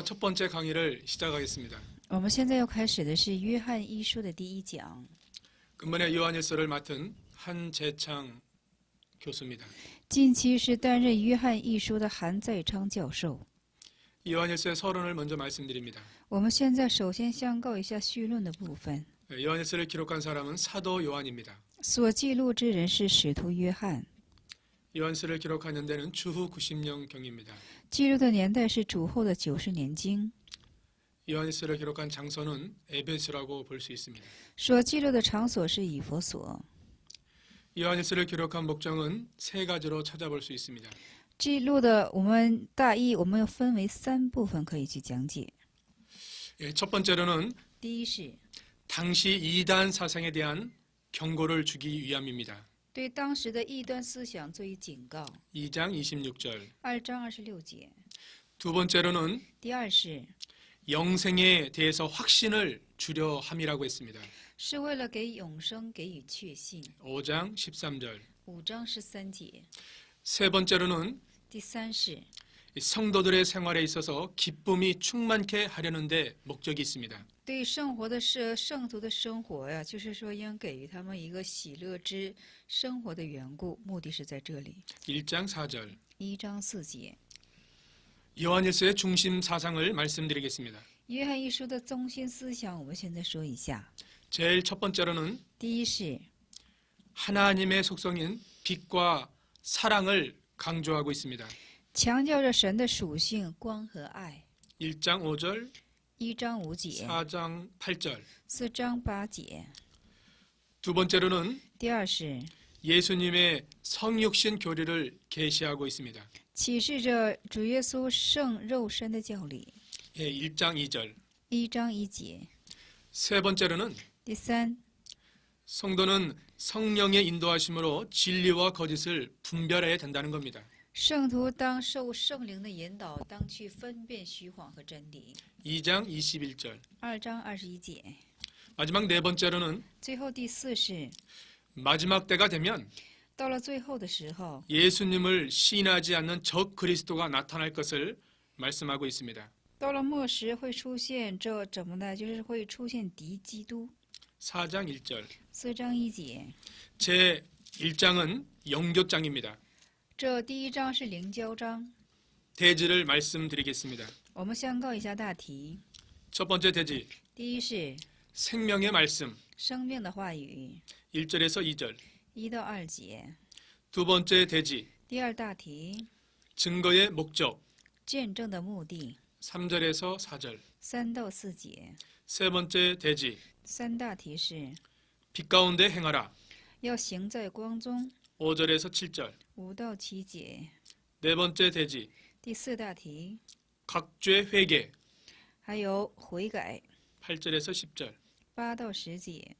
첫 번째 강의를 시작하겠습니다. 我们现在要开始的是约翰一书的第一讲。 근본의 요한일서를 맡은 한재창 교수입니다. 近期是担任约翰一书的韩在昌教授。 이 요한일서의 서론을 먼저 말씀드립니다. 我们现在首先相告一下绪论的部分。 요한일서를 기록한 사람은 사도 요한입니다. 所记录之人是使徒约翰。 요한일서를 기록한 연대는 주후 90년경입니다. 记录的年代是主后的90年经。 요한일서를 기록한 장소는 에베소라고 볼 수 있습니다. 所记录的场所是以弗所。 요한일서를 기록한 목적은 세 가지로 찾아볼 수 있습니다. 记录的我们大意我们分为3部分可以去讲解。 첫 번째로는 第一是 당시 이단 사상에 대한 경고를 주기 위함입니다. 对当时的异端思想做以警告。 2장 26절. 2章26节。 두 번째로는 第二是 영생에 대해서 확신을 주려 함이라고 했습니다. 是为了给永生给予确信。 5장 13절. 5章13节。 세 번째로는 第三是 성도들의 생활에 있어서 기쁨이 충만케 하려는 데 목적이 있습니다. 对圣徒的生活呀，就是说应给予他们一个喜乐之生活的缘故，目的是在这里。 1장 4절. 1章4节。 요한일서의 중심 사상을 말씀드리겠습니다. 约翰一书的中心思想，我们现在说一下。 제일 첫 번째로는 第一是 하나님의 속성인 빛과 사랑을 강조하고 있습니다. 强调着神的属性光和爱。 1장 5절, 1章5节， 4장 8절. 4章8节。 두 번째로는 第二是 예수님의 성육신 교리를 계시하고 있습니다. 启示着主耶稣圣肉身的教理。 1장 2절. 1章1节。 세 번째로는 第三， 성도는 성령의 인도하심으로 진리와 거짓을 분별해야 된다는 겁니다. 圣徒当受圣灵的引导，当去分辨虚谎和真理。 2장 21절. 2章21节。 마지막 네 번째로는 最后第四是， 마지막 때가 되면 到了最后的时候， 예수님을 시인하지 않는 적 그리스도가 나타날 것을 말씀하고 있습니다. 到了末时会出现这怎么呢？就是会出现敌基督。 4장 1절. 4章1节。 제 1장은 영교장입니다. 这第1章是灵交章。 대지를 말씀드리겠습니다. 我们相告一下大题。 첫 번째 대지, 第一是 생명의 말씀. 生命的话语， 1절에서 2절. 1到2节。 두 번째 대지, 第二大题， 증거의 목적. 见证的目的， 3절에서 4절. 3到4节。 세 번째 대지, 3大题是 빛 가운데 행하라. 要行在光中， 5절에서 7절. 5到7节。 네 번째 대지, 第4大题 각죄 회개. 还有悔改， 8절에서 10절. 8到10节。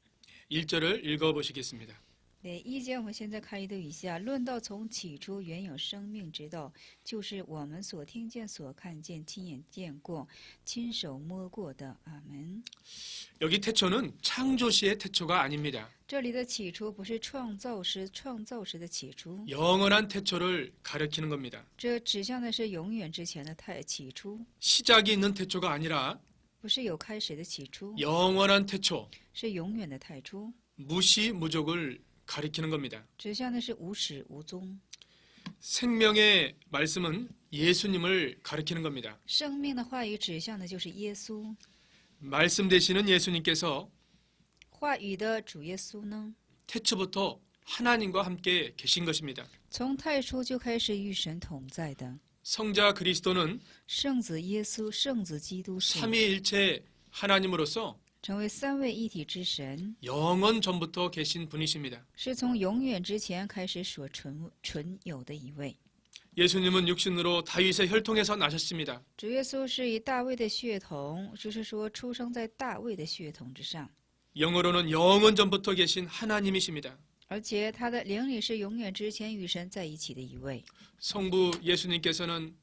1절을 읽어보시겠습니다. 对1节我们现在开读一下。论到从起初原有生命之道，就是我们所听见、所看见、亲眼见过、亲手摸过的。阿门。 여기 태초는 창조시의 태초가 아닙니다. 这里的起初不是创造时的起初， 영원한 태초를 가리키는 겁니다. 这指向的是永远之前的起初， 시작이 있는 태초가 아니라 不是有开始的起初， 영원한 태초, 是永远的太初， 무시무족을 가리키는 겁니다. 指向的是无始无终。 생명의 말씀은 예수님을 가리키는 겁니다. 生命的话语指向的就是耶稣， 말씀 되시는 예수님께서 话语的主耶稣呢， 태초부터 하나님과 함께 계신 것입니다. 从太初就开始与神同在的。 성자 그리스도는 圣子耶稣、圣子基督是 삼위일체 하나님으로서 成为三位一体之神， 영원 전부터 계신 분이십니다. 是从永远之前开始所存有的一位。 예수님은 육신으로 다윗의 혈통에서 나셨습니다. 主耶稣是以大卫的血统，就是说出生在大卫的血统之上， 영어로는 영원 전부터 계신 하나님이십니다. 而且他的灵里是永远之前与神在一起的一位。 성부 예수님께서는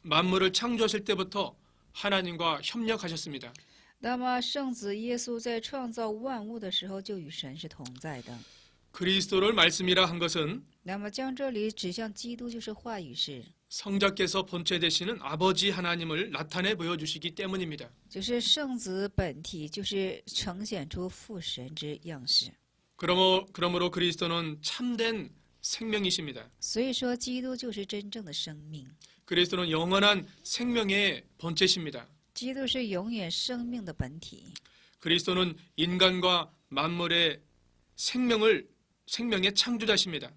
만물을 창조하실 때부터 하나님과 협력하셨습니다. 那么圣子耶稣在创造万物的时候就与神是同在的。 그리스도를 말씀이라 한 것은 那么将这里指向基督，就是话语是 성자께서 본체 되시는 아버지 하나님을 나타내 보여주시기 때문입니다. 就是圣子本体，就是呈现出父神之样式。 그러므로 그리스도는 참된 생명이십니다. 所以说，基督就是真正的生命， 그리스도는 영원한 생명의 본체십니다. 基督是永远生命的本体。 그리스도는 인간과 만물의 생명의 창조자십니다.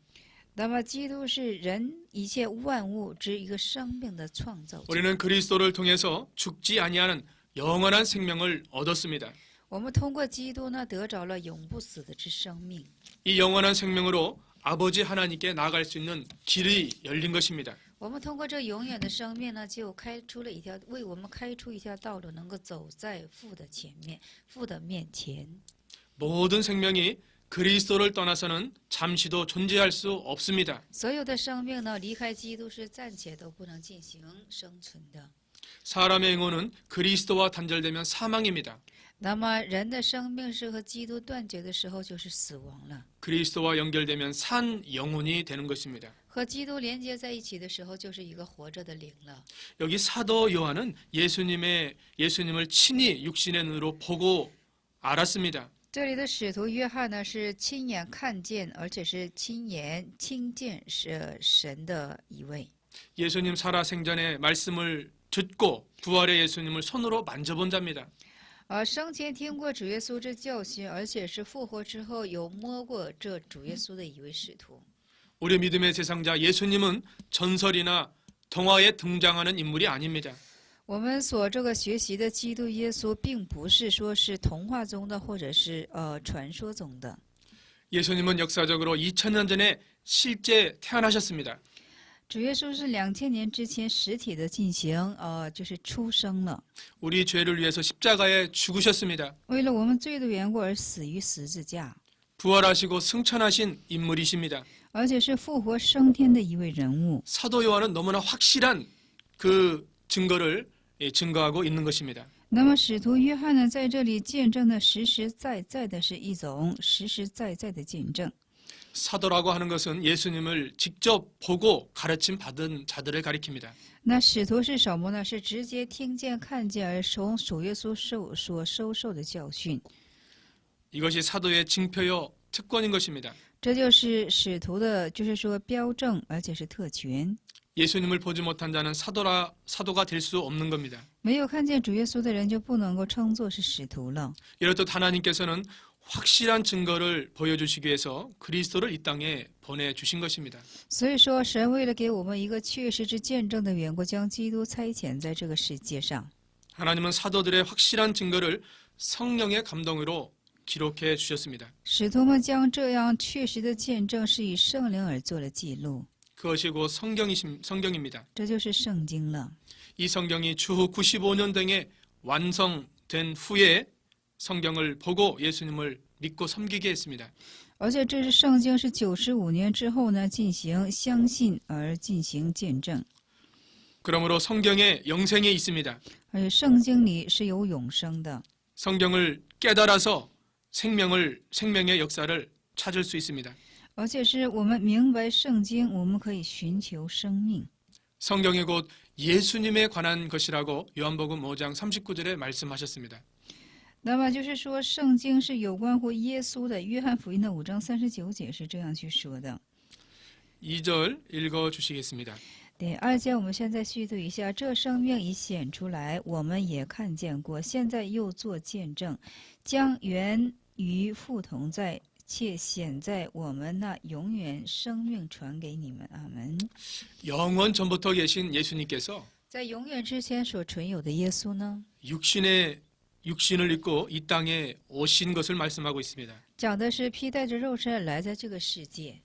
那么，基督是人一切万物之一个生命的创造者。 우리는 그리스도를 통해서 죽지 아니하는 영원한 생명을 얻었습니다. 我们通过基督呢，得着了永不死的之生命。 이 영원한 생명으로 아버지 하나님께 나아갈 수 있는 길이 열린 것입니다. 我们通过这永远的生命呢，就为我们开出一条道路，能够走在父的前面，父的面前。 모든 생명이 그리스도를 떠나서는 잠시도 존재할 수 없습니다. 所有的生命呢，离开基督是暂且都不能进行生存的。 사람의 영혼은 그리스도와 단절되면 사망입니다. 那么，人的生命是和基督断绝的时候，就是死亡了； 그리스도와 연결되면 산 영혼이 되는 것입니다. 和基督连接在一起的时候，就是一个活着的灵了。 여기 사도 요한은 예수님을 친히 육신의 눈으로 보고 알았습니다. 这里的使徒约翰呢，是亲眼看见，而且是亲眼听见是神的一位。 예수님 살아생전의 말씀을 듣고 부활의 예수님을 손으로 만져본 자입니다. 生前听过主耶稣这教训，而且是复活之后有摸过这主耶稣的一位使徒。 우리 믿음의 제상자 예수님은 전설이나 동화에 등장하는 인물이 아닙니다. 我们所这个学习的基督耶稣，并不是说是童话中的，或者是传说中的。 예수님은 역사적으로 2000년 전에 실제 태어나셨습니다. 主耶稣是2000年之前实体的进行，就是出生了， 우리 죄를 위해서 십자가에 죽으셨습니다. 为了我们罪的缘故而死于十字架， 부활하시고 승천하신 인물이십니다. 而且是复活升天的一位人物。 사도 요한은 너무나 확실한 그 증거를 증거하고 있는 것입니다. 那么使徒约翰呢，在这里见证的实实在在的是一种实实在在的见证。 사도라고 하는 것은 예수님을 직접 보고 가르침 받은 자들을 가리킵니다. 那使徒是什么呢？是直接听见、看见而从主耶稣所收受的教训。 이것이 사도의 징표요 특권인 것입니다. 这就是使徒的，就是说标证，而且是特权。 예수님을 보지 못한 자는 사도가 될 수 없는 겁니다. 没有看见主耶稣的人，就不能够称作是使徒了。 이렇듯 하나님께서는 확실한 증거를 보여주시기 위해서 그리스도를 이 땅에 보내주신 것입니다. 所以说，神为了给我们一个确实之见证的缘故，将基督差遣在这个世界上。 하나님은 사도들의 확실한 증거를 성령의 감동으로 기록해 주셨습니다. 使徒们将这样确实的见证是以圣灵而做了记录， 그것이 곧 성경입니다. 这就是圣经了。 이 성경이 추후 95년 등에 완성된 후에 성경을 보고 예수님을 믿고 섬기게 했습니다. 而且这是圣经是95年之后呢，进行相信而进行见证。 그러므로 성경에 영생이 있습니다. 而且圣经里是有永生的， 성경을 깨달아서 생명의 역사를 찾을 수 있습니다. 而且是我们明白圣经，我们可以寻求生命。 성경이 곧 예수님에 관한 것이라고 요한복음 5장 39절에 말씀하셨습니다. 那么就是说，圣经是有关乎耶稣的。约翰福音的5章39节是这样去说的。 2절 읽어주시겠습니다. 第2节我们现在续读一下：这生命已显出来，我们也看见过，现在又做见证，将原与父同在，且显在我们那永远生命传给你们。阿门。 영원 전부터 계신 예수님께서 在永远之前所存有的耶稣呢， 육신을 입고 이 땅에 오신 것을 말씀하고 있습니다. 讲的是披戴着肉身来在这个世界。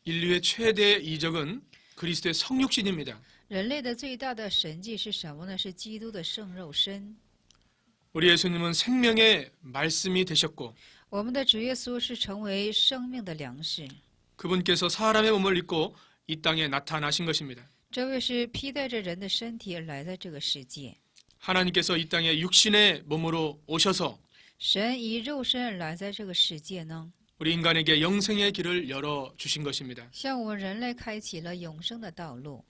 인류의 최대 이적은 그리스도의 성육신입니다. 人类的最大的神迹是什么呢？是基督的圣肉身。 우리 예수님은 생명의 말씀이 되셨고 我们的主耶稣是成为生命的粮食， 그분께서 사람의 몸을 입고 이 땅에 나타나신 것입니다. 这位是披戴着人的身体而来在这个世界。 하나님께서 이 땅에 육신의 몸으로 오셔서 神以肉身而来在这个世界呢， 우리 인간에게 영생의 길을 열어주신 것입니다. 向我们人类开启了永生的道路。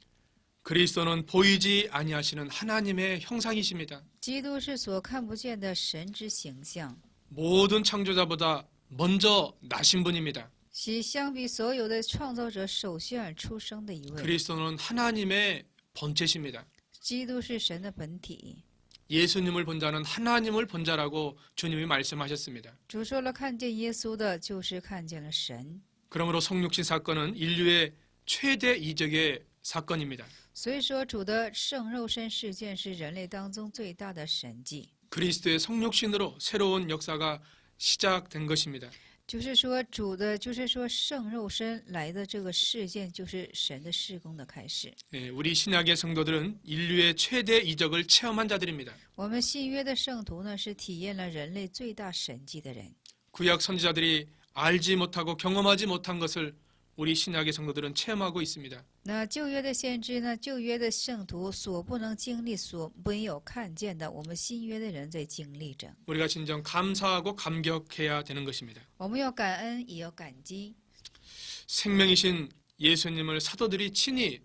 그리스도는 보이지 아니하시는 하나님의 형상이십니다. 基督是所看不见的神之形象， 모든 창조자보다 먼저 나신 분입니다. 是相比所有的创造者首先而出生的一位。 그리스도는 하나님의 본체십니다. 基督是神的本体。 예수님을 본 자는 하나님을 본 자라고 주님이 말씀하셨습니다. 主说了，看见耶稣的，就是看见了神。 그러므로 성육신 사건은 인류의 최대 이적의 사건입니다. 所以说，主的圣肉身事件是人类当中最大的神迹。 그리스도의 성육신으로 새로운 역사가 시작된 것입니다. 就是说，就是说圣肉身来的这个事件，就是神的事工的开始。 우리 신약의 성도들은 인류의 최대 이적을 체험한 자들입니다. 我们新约的圣徒呢，是体验了人类最大神迹的人。 구약 선지자들이 알지 못하고 경험하지 못한 것을 우리 신약의 성도들은 체험하고 있습니다. 那旧约的先知呢，旧约的圣徒所不能经历、所没有看见的，我们新约的人在经历着。 우리가 진정 감사하고 감격해야 되는 것입니다. 我们要感恩，也要感激。 생명이신 예수님을 사도들이 친히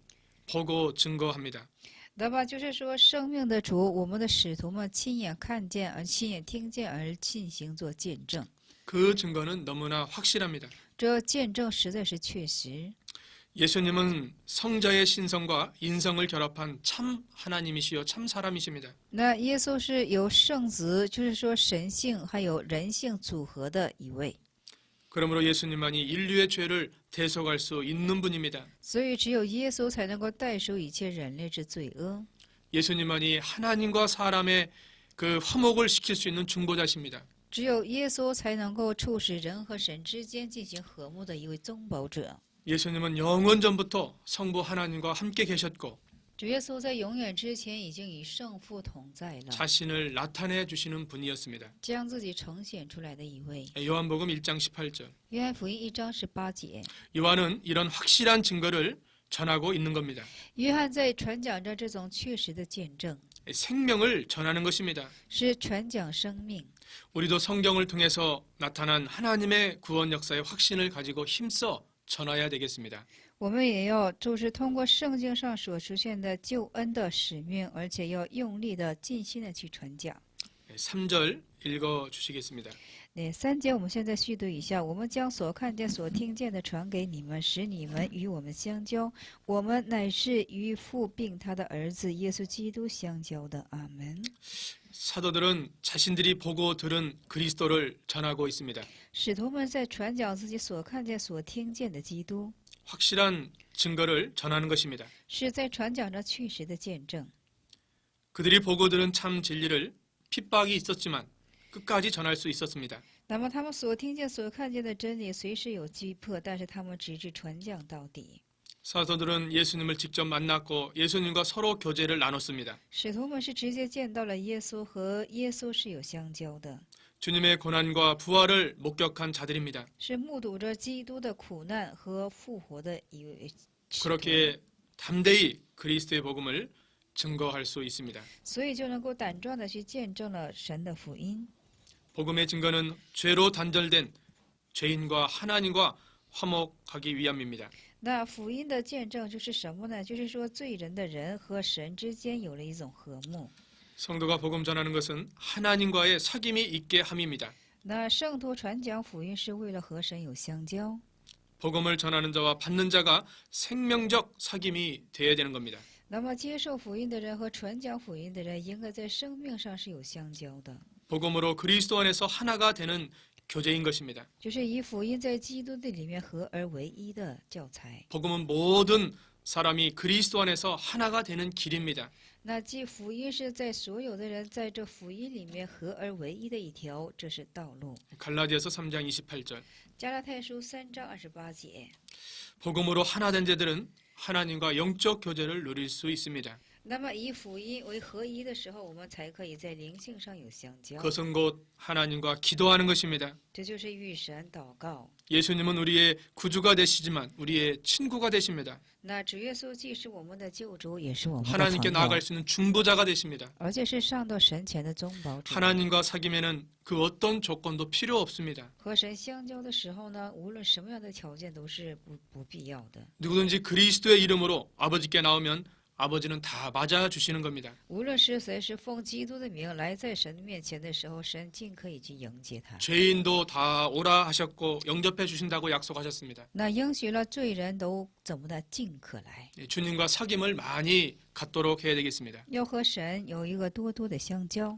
보고 증거합니다. 那么就是说，生命的主，我们的使徒们亲眼看见，而亲眼听见，而进行做见证。 그 증거는 너무나 확실합니다. 这见证实在是确实。 예수님은 성자의 신성과 인성을 결합한 참 하나님이시요 참 사람이십니다. 那耶稣是由圣子，就是说神性还有人性组合的一位， 그러므로 예수님만이 인류의 죄를 대속할 수 있는 분입니다. 所以只有耶稣才能够代赎一切人类之罪恶。 예수님만이 하나님과 사람의 그 화목을 시킬 수 있는 중보자십니다. 只有耶稣才能够促使人和神之间进行和睦的一位中保者。 예수님은 영원 전부터 성부 하나님과 함께 계셨고 主耶稣在永远之前已经与圣父同在了， 자신을 나타내 주시는 분이었습니다. 将自己呈现出来的一位。 요한복음 1장 18절. 约翰福音1章18节， 요한은 이런 확실한 증거를 전하고 있는 겁니다. 约翰在传讲着这种确实的见证， 생명을 전하는 것입니다. 是传讲生命。 우리도 성경을 통해서 나타난 하나님의 구원 역사의 확신을 가지고 힘써 전해야 되겠습니다. 我们也要就是通过圣经上所出现的救恩的使命，而且要用力的、尽心的去传讲。 3절 읽어 주시겠습니다. 那3节我们现在续读一下：我们将所看见、所听见的传给你们，使你们与我们相交。我们乃是与父并他的儿子耶稣基督相交的。阿门。 사도들은 자신들이 보고 들은 그리스도를 전하고 있습니다. 使徒们在传讲自己所看见、所听见的基督， 확실한 증거를 전하는 것입니다. 是在传讲着确实的见证。 그들이 보고 들은 참 진리를 핍박이 있었지만 끝까지 전할 수 있었습니다. 那么他们所听见、所看见的真理，随时有击破，但是他们直至传讲到底。 사도들은 예수님을 직접 만났고 예수님과 서로 교제를 나눴습니다. 使徒们是直接见到了耶稣，和耶稣是有相交的， 주님의 고난과 부활을 목격한 자들입니다. 是目睹着基督的苦难和复活的一位使徒， 그렇게 담대히 그리스도의 복음을 증거할 수 있습니다. 所以就能够胆壮的去见证了神的福音。 복음의 증거는 죄로 단절된 죄인과 하나님과 화목하기 위함입니다. 那福音的见证就是什么呢？就是说罪人的人和神之间有了一种和睦。 성도가 복음 전하는 것은 하나님과의 사귐이 있게 함입니다. 那圣徒传讲福音是为了和神有相交， 복음을 전하는 자와 받는 자가 생명적 사귐이 되어야 되는 겁니다. 那么接受福音的人和传讲福音的人应该在生命上是有相交的， 복음으로 그리스도 안에서 하나가 되는 교제인 것입니다. 就是以福音在基督的里面合而为一的教材。 복음은 모든 사람이 그리스도 안에서 하나가 되는 길입니다. 那即福音是在所有的人在这福音里面合而为一的一条，这是道路。 갈라디아서 3장 28절. 加拉太书3章28节。 복음으로 하나 된 자들은 하나님과 영적 교제를 누릴 수 있습니다. 那么以福音为合一的时候，我们才可以在灵性上有相交， 그것은 곧 하나님과 기도하는 것입니다. 这就是与神祷告。 예수님은 우리의 구주가 되시지만 우리의 친구가 되십니다. 那主耶稣既是我们的救主，也是我们的 하나님께 朋友， 나아갈 수 있는 중보자가 되십니다. 而且是上到神前的中保者。 하나님과 사귐에는 그 어떤 조건도 필요 없습니다. 和神相交的时候呢，无论什么样的条件都是不必要的。 누구든지 그리스도의 이름으로 아버지께 나오면 아버지는 다 맞아주시는 겁니다. 无论是谁是奉基督的名来在神面前的时候，神尽可以去迎接他。 죄인도 다 오라 하셨고 영접해 주신다고 약속하셨습니다. 那应许了罪人都怎么的尽可来， 주님과 사귐을 많이 갖도록 해야 되겠습니다. 要和神有一个多多的相交。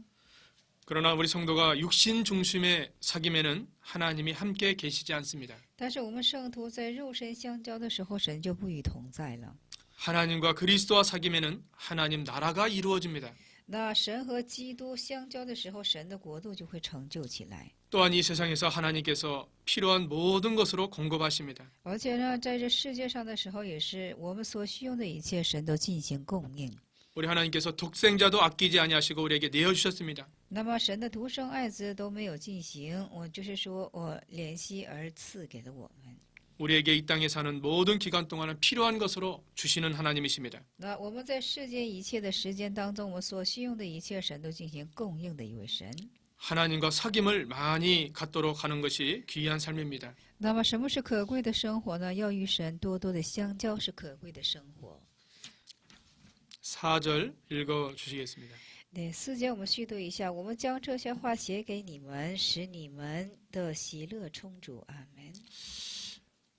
그러나 우리 성도가 육신 중심의 사귐에는 하나님이 함께 계시지 않습니다. 但是我们圣徒在肉身相交的时候，神就不与同在了。 하나님과 그리스도와 사귐에는 하나님 나라가 이루어집니다. 那神和基督相交的时候，神的国度就会成就起来。 또한 이 세상에서 하나님께서 필요한 모든 것으로 공급하십니다. 而且呢，在这世界上的时候，也是我们所需用的一切，神都进行供应。 우리 하나님께서 독생자도 아끼지 아니하시고 우리에게 내어 주셨습니다. 那么神的独生爱子都没有进行，我就是说我怜惜而赐给了我们。 우리에게 이 땅에 사는 모든 기간 동안은 필요한 것으로 주시는 하나님이십니다. 那我们在世间一切的时间当中，我们所需用的一切，神都进行供应的一位神。 하나님과 사귐을 많이 갖도록 하는 것이 귀한 삶입니다. 那么什么是可贵的生活呢？要与神多多的相交是可贵的生活。 4절 읽어 주시겠습니다. 对，4节我们续读一下。我们将这些话写给你们，使你们的喜乐充足。阿门。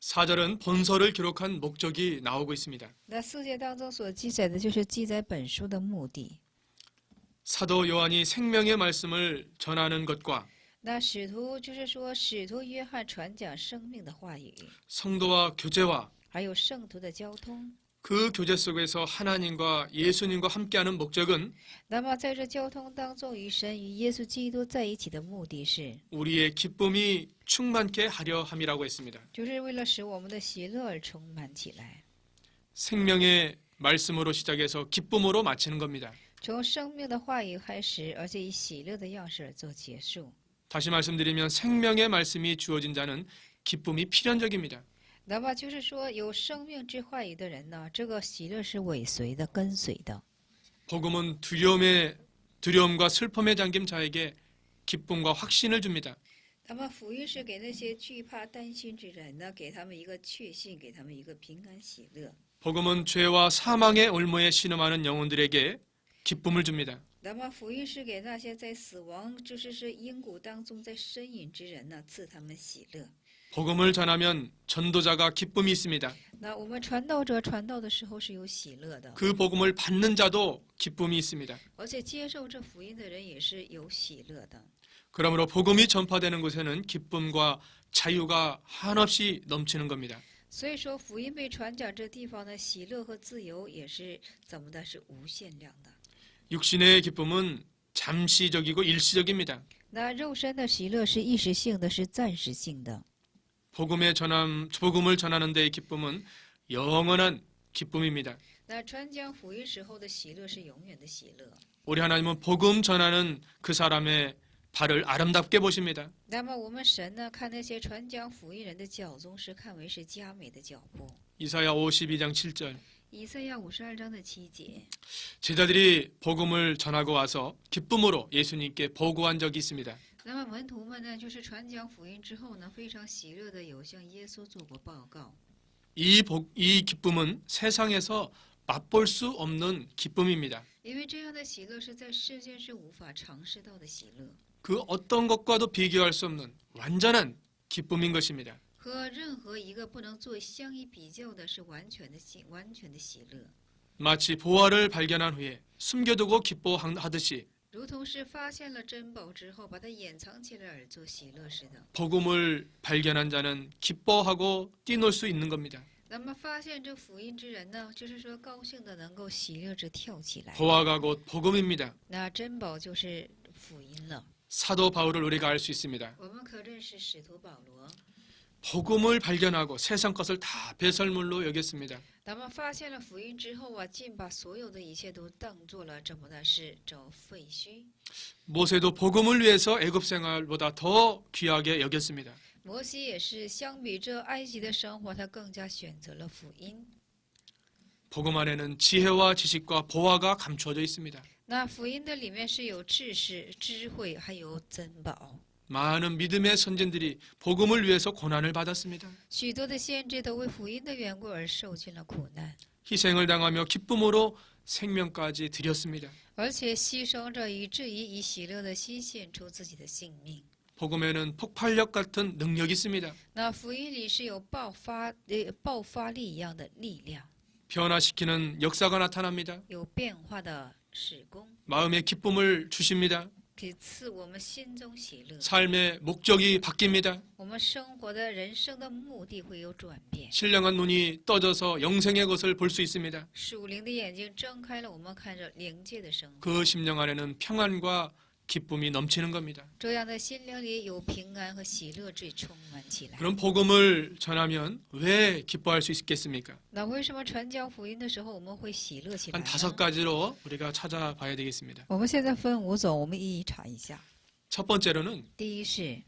4절은 본서를 기록한 목적이 나오고 있습니다. 那4节当中所记载的就是记载本书的目的。 사도 요한이 생명의 말씀을 전하는 것과 那使徒就是说，使徒约翰传讲生命的话语， 성도와 교제와 还有圣徒的交通。 그 교제 속에서 하나님과 예수님과 함께하는 목적은 那么在这交通当中，与神与耶稣基督在一起的目的是， 우리의 기쁨이 충만케 하려 함이라고 했습니다. 就是为了使我们的喜乐而充满起来。 생명의 말씀으로 시작해서 기쁨으로 마치는 겁니다. 从生命的话语开始，而且以喜乐的样式而做结束。 다시 말씀드리면 생명의 말씀이 주어진 자는 기쁨이 필연적입니다. 那么就是说，有生命之话语的人呢，这个喜乐是尾随的、跟随的。 복음은 두려움과 슬픔에 잠긴 자에게 기쁨과 확신을 줍니다. 那么福音是给那些惧怕、担心之人呢，给他们一个确信，给他们一个平安喜乐。 복음은 죄와 사망의 올무에 신음하는 영혼들에게 기쁨을 줍니다. 那么福音是给那些在死亡，就是阴谷当中在呻吟之人呢，赐他们喜乐。 복음을 전하면 전도자가 기쁨이 있습니다. 那我们传道者传道的时候是有喜乐的， 그 복음을 받는 자도 기쁨이 있습니다. 而且接受这福音的人也是有喜乐的。 그러므로 복음이 전파되는 곳에는 기쁨과 자유가 한없이 넘치는 겁니다. 所以说，福音被传讲这地方呢，喜乐和自由也是怎么的，是无限量的。 육신의 기쁨은 잠시적이고 일시적입니다. 那肉身的喜乐是一时性的，是暂时性的。 복음을 전하는 데의 기쁨은 영원한 기쁨입니다. 那传讲福音时候的喜乐是永远的喜乐。 우리 하나님은 복음 전하는 그 사람의 발을 아름답게 보십니다. 那么我们神呢，看那些传讲福音人的脚踪是看为是佳美的脚步。 이사야 52장 7절. 以赛亚52章的7节， 제자들이 복음을 전하고 와서 기쁨으로 예수님께 보고한 적이 있습니다. 那么门徒们呢，就是传讲福音之后呢，非常喜乐的有向耶稣做过报告。 이 기쁨은 세상에서 맛볼 수 없는 기쁨입니다. 因为这样的喜乐是在世间是无法尝试到的喜乐， 그 어떤 것과도 비교할 수 없는 완전한 기쁨인 것입니다. 和任何一个不能做相依比较的是完全的喜乐， 마치 보화를 발견한 후에 숨겨두고 기뻐하듯이 如同是发现了珍宝之后把它掩藏起来而做喜乐似的。 복음을 발견한 자는 기뻐하고 뛰놀 수 있는 겁니다. 那么发现这福音之人呢，就是说高兴的能够喜乐着跳起来。 보화가 곧 복음입니다. 那珍宝就是福音了。 사도 바울을 우리가 알 수 있습니다. 我们可认识使徒保罗。 복음을 발견하고 세상 것을 다 배설물로 여겼습니다. 那么发现了福音之后啊，竟把所有的一切都当作了这么的是找废墟。 모세도 복음을 위해서 애굽 생활보다 더 귀하게 여겼습니다. 摩西也是相比这埃及的生活，他更加选择了福音。 복음 안에는 지혜와 지식과 보화가 감추어져 있습니다. 那福音的里面是有知识、智慧，还有珍宝。 많은 믿음의 선진들이 복음을 위해서 고난을 받았습니다. 许多的先知都为福音的缘故而受尽了苦难。 희생을 당하며 기쁨으로 생명까지 드렸습니다. 而且牺牲着以至于以喜乐的心献出自己的性命。 복음에는 폭발력 같은 능력이 있습니다. 那福音里是有爆发力一样的力量， 변화시키는 역사가 나타납니다. 有变化的事工， 마음의 기쁨을 주십니다. 可以赐我们心中喜乐。 삶의 목적이 바뀝니다. 我们生活的人生的目的会有转变。 신령한 눈이 떠져서 영생의 것을 볼 수 있습니다. 属灵的眼睛睁开了，我们看着灵界的生活。 그 심령 안에는 평안과 기쁨이 넘치는 겁니다. 这样的心灵里有平安和喜乐最充满起来。 그럼 복음을 전하면 왜 기뻐할 수 있겠습니까? 那为什么传讲福音的时候我们会喜乐起来 한 呢？ 5가지로 우리가 찾아봐야 되겠습니다. 我们现在分5种，我们一一查一下。 첫 번째로는 第一是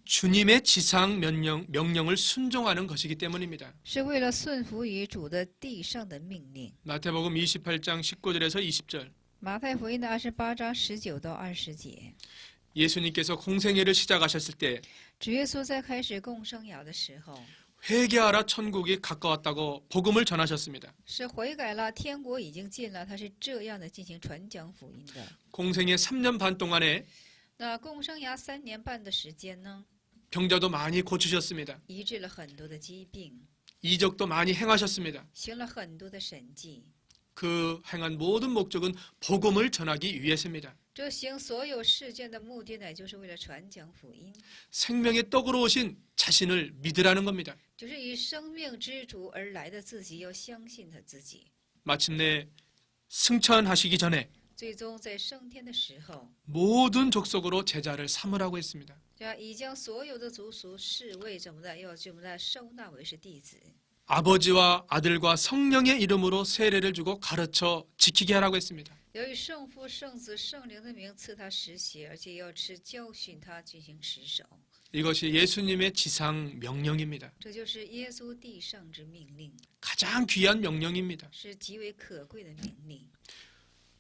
주님의 지상 명령을 순종하는 것이기 때문입니다. 是为了顺服于主的地上的命令。 마태복음 28장 19절에서 20절. 马太福音的28章19到20节， 예수님께서 공생애를 시작하셨을 때 主耶稣在开始共生涯的时候， 회개하라 천국이 가까웠다고 복음을 전하셨습니다. 是悔改了，天国已经近了，他是这样的进行传讲福音的。 공생애 3년 반 동안에 那共生涯3年半的时间呢， 병자도 많이 고치셨습니다. 医治了很多的疾病， 이적도 많이 행하셨습니다. 行了很多的神迹。 그 행한 모든 목적은 복음을 전하기 위해서입니다. 这行所有事件的目的乃就是为了传讲福音， 생명의 떡으로 오신 자신을 믿으라는 겁니다. 就是以生命之主而来的自己要相信他自己。 마침내 승천하시기 전에 最终在升天的时候， 모든 족속으로 제자를 삼으라고 했습니다. 这已将所有的族属视为怎么的，要怎么的收纳为是弟子。 아버지와 아들과 성령의 이름으로 세례를 주고 가르쳐 지키게 하라고 했습니다. 要以圣父、圣子、圣灵的名赐他实习，而且要教训他进行持守。 이것이 예수님의 지상 명령입니다. 这就是耶稣地上之命令， 가장 귀한 명령입니다. 是极为可贵的命令。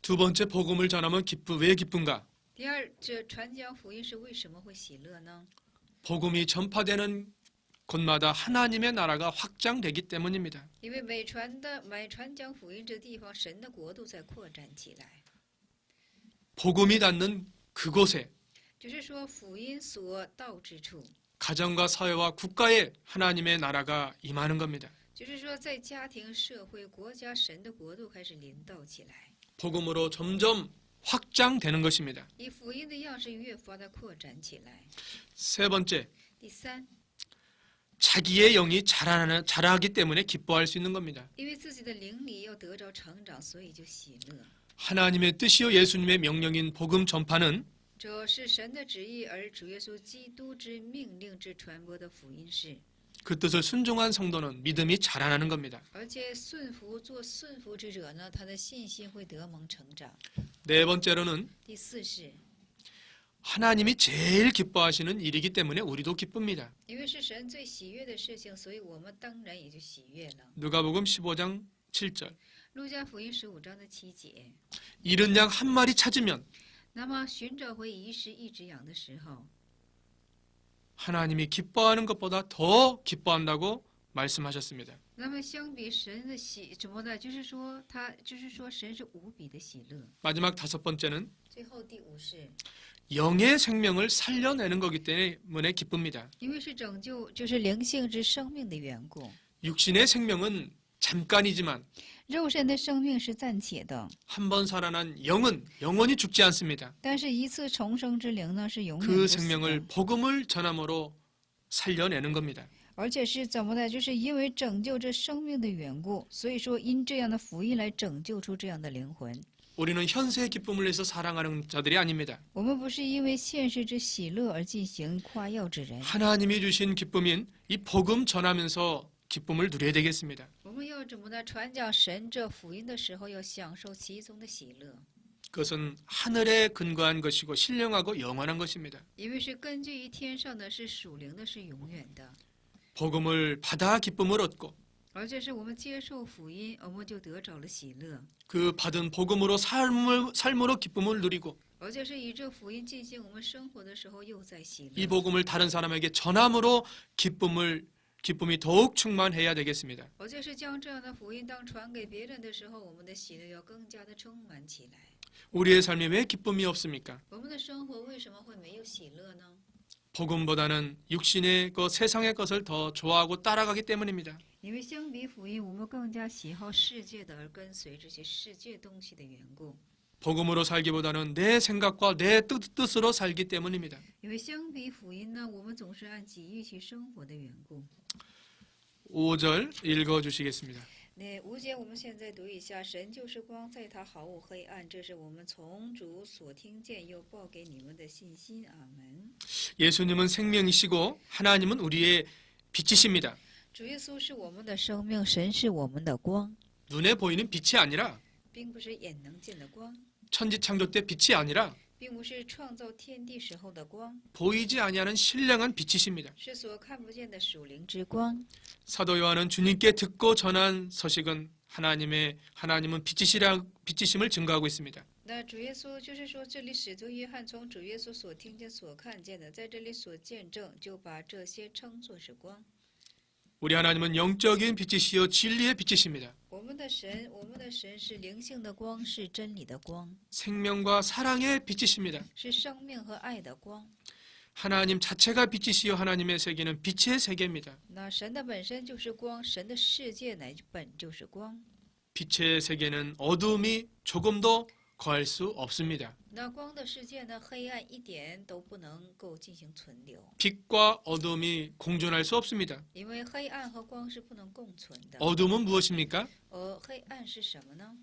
두 번째 복음을 전하면 왜 기쁜가? 第二，这传讲福音是为什么会喜乐呢？ 복음이 전파되는 곳마다 하나님의 나라가 확장되기 때문입니다. 因为每传讲福音这地方，神的国度在扩展起来。 복음이 닿는 그곳에 就是说，福音所到之处， 가정과 사회와 국가에 하나님의 나라가 임하는 겁니다. 就是说，在家庭、社会、国家，神的国度开始临到起来， 복음으로 점점 확장되는 것입니다. 以福音的样式越发的扩展起来。 세 번째, 第三， 자기의 영이 자라기 때문에 기뻐할 수 있는 겁니다. 因为自己的灵里要得着成长，所以就喜乐。 하나님의 뜻이요 예수님의 명령인 복음 전파는 这是神的旨意，而主耶稣基督之命令之传播的福音是， 그 뜻을 순종한 성도는 믿음이 자라나는 겁니다. 而且做顺服之者呢，他的信心会得蒙成长。 네 번째로는 第四是， 하나님이 제일 기뻐하시는 일이기 때문에 우리도 기쁩니다. 因为是神最喜悦的事情，所以我们当然也就喜悦了。 누가복음 15장 7절. 路加福音15章的7节。 잃은 양 한 마리 찾으면 那么寻找回遗失一只羊的时候， 하나님이 기뻐하는 것보다 더 기뻐한다고 말씀하셨습니다. 那么相比神的什么呢？就是说神是无比的喜乐。 마지막 5번째는 最后第5是， 영의 생명을 살려내는 거기 때문에 기쁩니다. 因为是拯救，就是灵性之生命的缘故。 육신의 생명은 잠깐이지만 肉身的生命是暂且的， 한 번 살아난 영은 영원히 죽지 않습니다. 但是一次重生之灵呢是永远 그 不死 생명을 的， 복음을 전함으로 살려내는 겁니다. 而且是怎么的？就是因为拯救这生命的缘故，所以说因这样的福音来拯救出这样的灵魂。 우리는 현세의 기쁨을 위해서 사랑하는 자들이 아닙니다. 我们不是因为现世之喜乐而进行夸耀之人， 하나님이 주신 기쁨인 이 복음 전하면서 기쁨을 누려야 되겠습니다. 我们要怎么呢？传讲神这福音的时候，要享受其中的喜乐， 그것은 하늘에 근거한 것이고 신령하고 영원한 것입니다. 因为是根据于天上的，是属灵的，是永远的。 복음을 받아 기쁨을 얻고 而且是我们接受福音，我们就得着了喜乐， 그 받은 복음으로 삶으로 기쁨을 누리고 而且是以这福音进行我们生活的时候，又在喜 이 乐。 복음을 다른 사람에게 전함으로 기쁨을 기쁨이 더욱 충만해야 되겠습니다. 而就是将这样的福音当传给别人的时候，我们的喜乐要更加的充满起来。 우리의 삶에 왜 기쁨이 없습니까? 我们的生活为什么会没有喜乐呢？ 복음보다는 육신의 것, 세상의 것을 더 좋아하고 따라가기 때문입니다. 因为相比福音，我们更加喜好世界的，而跟随这些世界东西的缘故。 복음으로 살기보다는 내 생각과 내 뜻으로 살기 때문입니다. 因为相比福音呢，我们总是按己意去生活的缘故。 5절 읽어주시겠습니다. 那5节我们现在读一下：神就是光，在他毫无黑暗。这是我们从主所听见又报给你们的信心。阿门。 예수님은 생명이시고 하나님은 우리의 빛이십니다. 主耶稣是我们的生命，神是我们的光， 눈에 보이는 빛이 아니라 并不是眼能见的光， 천지창조 때 빛이 아니라 并不是创造天地时候的光， 보이지 아니하는 신령한 빛이십니다. 是所看不见的属灵之光。 사도 요한은 주님께 듣고 전한 서식은 하나님은 빛이심을 증거하고 있습니다. 那主耶稣就是说，这里使徒约翰从主耶稣所听见、所看见的，在这里所见证，就把这些称作是光。 우리 하나님은 영적인 빛이시여 진리의 빛이십니다. 我们的神是灵性的光，是真理的光， 생명과 사랑의 빛이십니다. 是生命和爱的光。 하나님 자체가 빛이시여 하나님의 세계는 빛의 세계입니다. 那神的本身就是光，神的世界乃本就是光。 빛의 세계는 어둠이 조금도 거할 수 없습니다. 那光的世界呢，黑暗一点都不能够进行存留， 빛과 어둠이 공존할 수 없습니다. 因为黑暗和光是不能共存的。 어둠은 무엇입니까? 而黑暗是什么呢？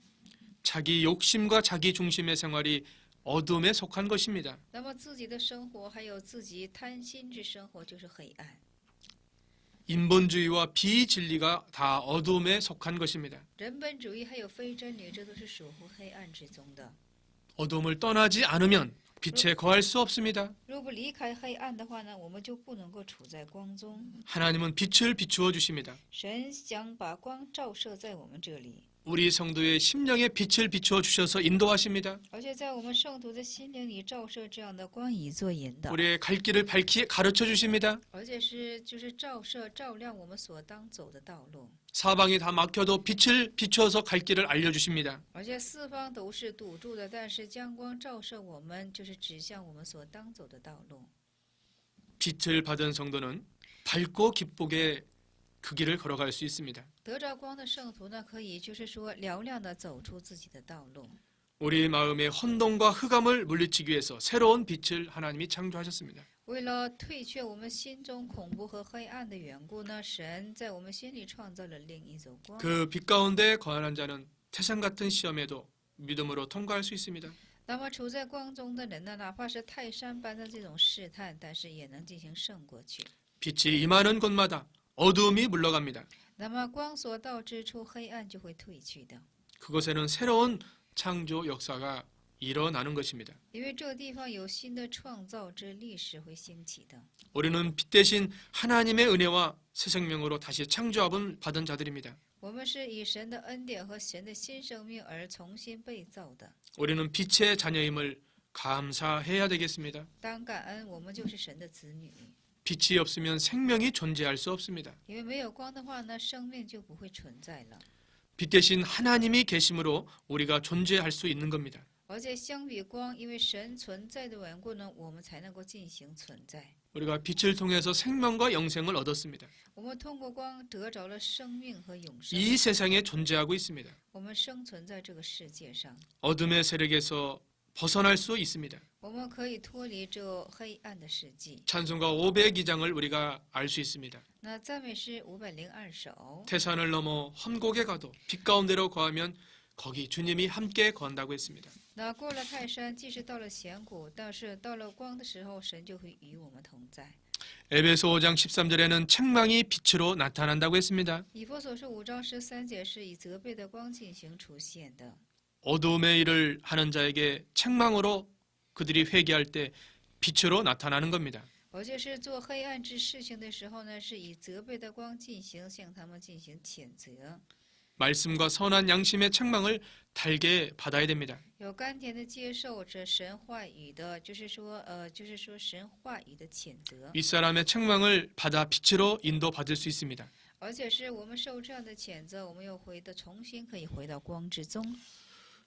자기 욕심과 자기 중심의 생활이 어둠에 속한 것입니다. 那么自己的生活还有自己贪心之生活就是黑暗。 인본주의와 비진리가 다 어둠에 속한 것입니다. 人本主义还有非真理，这都是属乎黑暗之中的。 어둠을 떠나지 않으면 빛에 거할 수 없습니다. 若不离开黑暗的话呢，我们就不能够处在光中。 하나님은 빛을 비추어 주십니다. 神想把光照射在我们这里， 우리 성도의 심령에 빛을 비추어 주셔서 인도하십니다. 而且在我们圣徒的心灵里照射这样的光，以作引导， 우리의 갈 길을 밝히 가르쳐 주십니다. 而且就是照射照亮我们所当走的道路， 사방이 다 막혀도 빛을 비추어서 갈 길을 알려 주십니다. 而且四方都是堵住的，但是将光照射我们，就是指向我们所当走的道路。 빛을 받은 성도는 밝고 기쁘게 그 길을 걸어갈 수 있습니다. 得着光的圣徒呢，可以就是说嘹亮的走出自己的道路。 우리 마음의 혼돈과 흑암을 물리치기 위해서 새로운 빛을 하나님이 창조하셨습니다. 为了退却我们心中恐怖和黑暗的缘故呢，神在我们心里创造了另一种光。 그 빛 가운데 거하는 자는 태산 같은 시험에도 믿음으로 통과할 수 있습니다. 那么处在光中的人呢，哪怕是泰山般的这种试探，但是也能进行胜过去。 빛이 임하는 곳마다 어두움이 물러갑니다. 那么光所到之处，黑暗就会退去的， 그곳에는 새로운 창조 역사가 일어나는 것입니다. 因为这个地方有新的创造之历史会兴起的。 우리는 빛 대신 하나님의 은혜와 새 생명으로 다시 창조함을 받은 자들입니다. 我们是以神的恩典和神的新生命而重新被造的。 우리는 빛의 자녀임을 감사해야 되겠습니다. 当感恩，我们就是神的子女。 빛이 없으면 생명이 존재할 수 없습니다. 因为没有光的话呢，生命就不会存在了。 빛 대신 하나님이 계심으로 우리가 존재할 수 있는 겁니다. 而且相比光，因为神存在的缘故呢，我们才能够进行存在。 우리가 빛을 통해서 생명과 영생을 얻었습니다. 我们通过光得着了生命和永生。 이 세상에 존재하고 있습니다. 我们生存在这个世界上， 어둠의 세력에서 벗어날 수 있습니다. 我们可以脱离这黑暗的世纪。 찬송가 502장을 우리가 알 수 있습니다. 那赞美诗502首， 태산을 넘어 험곡에 가도 빛 가운데로 거하면 거기 주님이 함께 거한다고 했습니다. 那过了泰山，即使到了险谷，但是到了光的时候，神就会与我们同在。 에베소 5장 13절에는 책망이 빛으로 나타난다고 했습니다. 以弗所书5章13节是以责备的光进行出现的。 어둠의 일을 하는 자에게 책망으로 그들이 회개할 때 빛으로 나타나는 겁니다. 而就是做黑暗之事情的时候呢，是以责备的光进行向他们进行谴责。 말씀과 선한 양심의 책망을 달게 받아야 됩니다. 有甘甜的接受着神话语的，就是说神话语的谴责， 윗사람의 책망을 받아 빛으로 인도받을 수 있습니다. 而且是我们受这样的谴责，我们又重新可以回到光之中。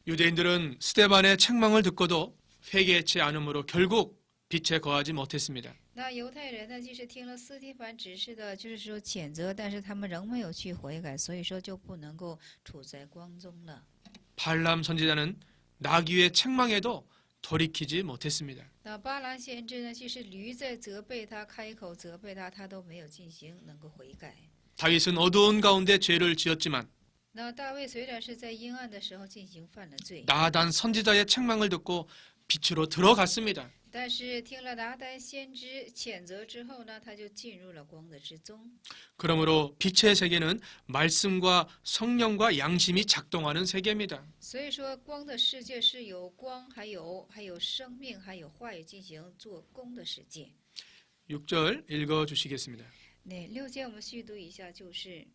유대인들은 스데반의 책망을 듣고도 회개치 않음으로 결국 빛에 거하지 못했습니다. 那犹太人呢，即使听了斯提凡指示的，就是说谴责，但是他们仍没有去悔改，所以说就不能够处在光中了。 발람 선지자는 나귀의 책망에도 돌이키지 못했습니다. 那巴兰先知呢，即使驴在责备他，开口责备他，他都没有进行能够悔改。 다윗은 어두운 가운데 죄를 지었지만 那大卫虽然是在阴暗的时候进行犯了罪， 나단 선지자의 책망을 듣고 빛으로 들어갔습니다. 但是听了拿单先知谴责之后呢，他就进入了光的之中。 그러므로 빛의 세계는 말씀과 성령과 양심이 작동하는 세계입니다. 所以说，光的世界是有光，还有生命，还有话语进行做工的世界。 6절 읽어주시겠습니다. 那6节我们续读一下，就是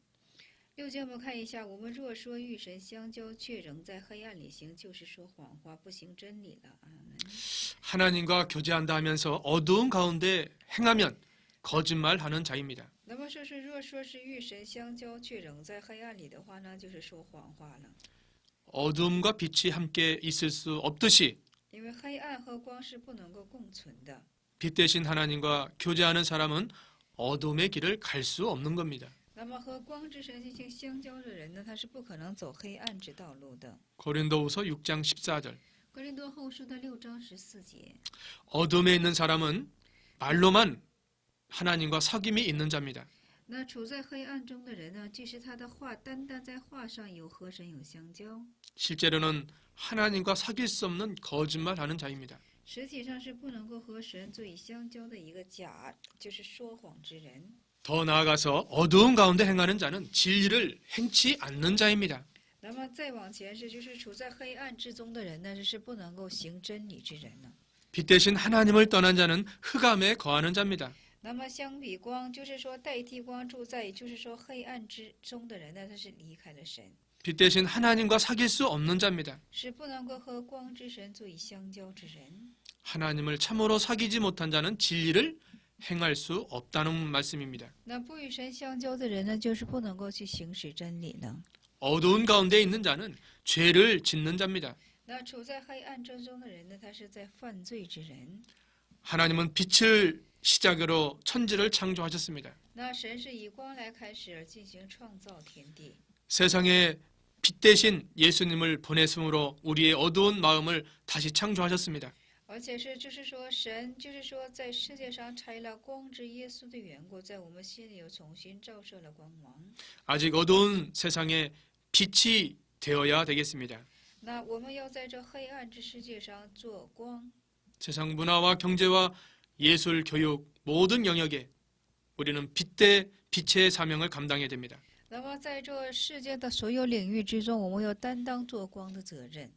6节我们看一下，我们若说与神相交，却仍在黑暗里行，就是说谎话，不行真理了。阿门。 하나님과 교제한다 하면서 어두운 가운데 행하면 거짓말하는 자입니다. 那么说是若说是与神相交，却仍在黑暗里的话呢，就是说谎话了。 어둠과 빛이 함께 있을 수 없듯이 因为黑暗和光是不能够共存的。 빛 대신 하나님과 교제하는 사람은 어둠의 길을 갈 수 없는 겁니다. 那么和光之神进行相交的人呢，他是不可能走黑暗之道路的。 고린도후서 6장 14절 格林多后书的6章14节， 어둠에 있는 사람은 말로만 하나님과 사귐이 있는 자입니다. 那处在黑暗中的人呢，即使他的话单单在话上有和神有相交， 실제로는 하나님과 사귈 수 없는 거짓말하는 자입니다. 实体上是不能够和神做以相交的一个假，就是说谎之人。 더 나아가서 어두운 가운데 행하는 자는 진리를 행치 않는 자입니다. 那么再往前是，就是处在黑暗之中的人呢，这是不能够行真理之人呢。 빛 대신 하나님을 떠난 자는 흑암에 거하는 자입니다. 那么相比光，就是说代替光住在，就是说黑暗之中的人呢，他是离开了神， 빛 대신 하나님과 사귈 수 없는 자입니다. 是不能够和光之神做以相交之人。 하나님을 참으로 사귀지 못한 자는 진리를 행할 수 없다는 말씀입니다. 那不与神相交的人呢，就是不能够去行使真理了。 어두운 가운데 있는 자는 죄를 짓는 자입니다. 那处在黑暗之中的人呢，他是在犯罪之人。 하나님은 빛을 시작으로 천지를 창조하셨습니다. 那神是以光来开始而进行创造天地。 세상에 빛 대신 예수님을 보냈으므로 우리의 어두운 마음을 다시 창조하셨습니다. 而且是，就是说，神就是说，在世界上差了光之耶稣的缘故，在我们心里又重新照射了光芒。 아직 어두운 세상에 빛이 되어야 되겠습니다. 那我们要在这黑暗之世界上做光。 세상 문화와 경제와 예술, 교육 모든 영역에 우리는 빛의 사명을 감당해야 됩니다. 那么在这世界的所有领域之中，我们要担当做光的责任。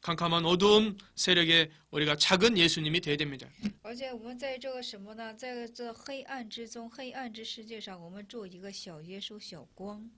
캄캄한 어두운 세력에 우리가 작은 예수님이 되어야 됩니다. 而且我们在这个什么呢？在这黑暗之中、黑暗之世界上，我们做一个小耶稣、小光。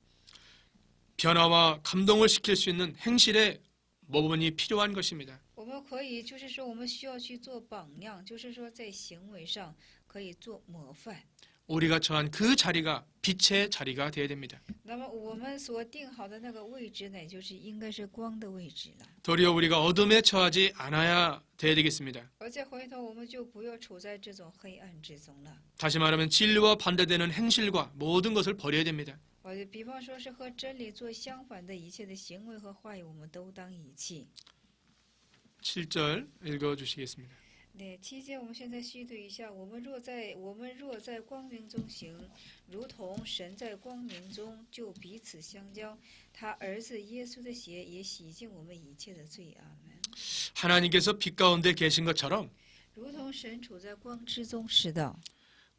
변화와 감동을 시킬 수 있는 행실의 모범이 필요한 것입니다. 我们可以，就是说，我们需要去做榜样，就是说，在行为上可以做模范。 우리가 처한 그 자리가 빛의 자리가 되어야 됩니다. 那么我们所定好的那个位置呢，就是应该是光的位置了。 도리어 우리가 어둠에 처하지 않아야 되어야 되겠습니다. 而且回头我们就不要处在这种黑暗之中了。 다시 말하면 진리와 반대되는 행실과 모든 것을 버려야 됩니다. 比方说是和真理做相反的一切的行为和话语，我们都当遗弃。 7절 읽어주시겠습니다. 对，7节我们现在细读一下：我们若在光明中行，如同神在光明中，就彼此相交。他儿子耶稣的血也洗净我们一切的罪。阿门。 하나님께서 빛 가운데 계신 것처럼 如同神处在光之中，是的，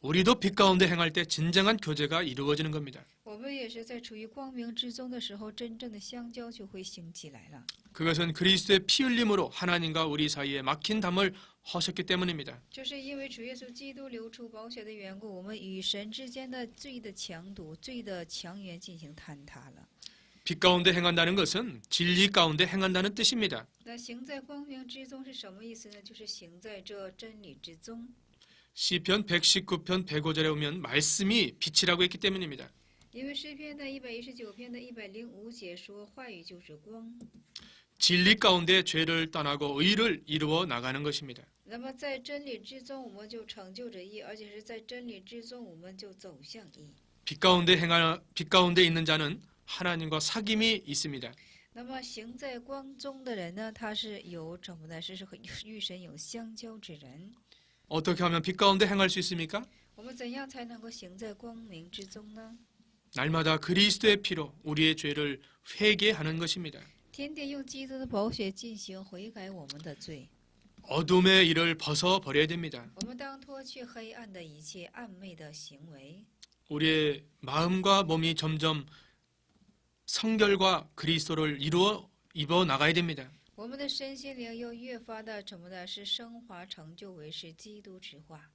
우리도 빛 가운데 행할 때 진정한 교제가 이루어지는 겁니다. 我们也是在处于光明之中的时候，真正的相交就会兴起来了。 그것은 그리스도의 피 흘림으로 하나님과 우리 사이에 막힌 담을 허셨기 때문입니다. 就是因为主耶稣基督流出宝血的缘故，我们与神之间的罪的强堵、罪的强源进行坍塌了。빛 가운데 행한다는 것은 진리 가운데 행한다는 뜻입니다. 那行在光明之中是什么意思呢？就是行在这真理之中。 시편 119편 105절에 보면 말씀이 빛이라고 했기 때문입니다. 因为诗篇的119篇的105节说，话语就是光。 진리 가운데 죄를 떠나고 의를 이루어 나가는 것입니다. 那么在真理之中，我们就成就着义，而且是在真理之中，我们就走向义。 빛 가운데 있는 자는 하나님과 사귐이 있습니다. 那么行在光中的人呢，他是有怎么呢？是和与神有相交之人。 어떻게 하면 빛 가운데 행할 수 있습니까? 我们怎样才能够行在光明之中呢？ 날마다 그리스도의 피로 우리의 죄를 회개하는 것입니다. 天天用基督的宝血进行悔改我们的罪。 어둠의 일을 벗어버려야 됩니다. 我们当脱去黑暗的一切暗昧的行为。 우리의 마음과 몸이 점점 성결과 그리스도를 입어 나가야 됩니다. 我们的身心灵又越发的怎么呢？是升华成就为是基督之化。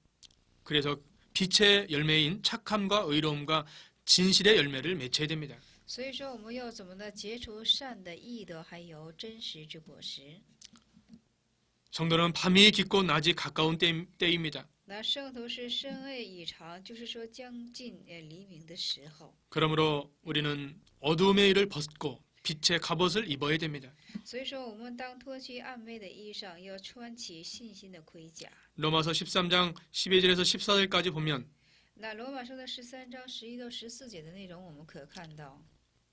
그래서 빛의 열매인 착함과 의로움과 진실의 열매를 맺어야 됩니다. 所以说，我们要怎么呢？结出善的、义的，还有真实之果实。 성도는 밤이 깊고 낮이 가까운 때입니다. 那圣徒是深夜已长，就是说将近黎明的时候。 그러므로 우리는 어둠의 일을 벗고 빛의 갑옷을 입어야 됩니다. 所以说，我们当脱去暗昧的衣裳，要穿起信心的盔甲。 로마서 13장 12절에서 14절까지 보면 那罗马书的13章11到14节的内容，我们可看到，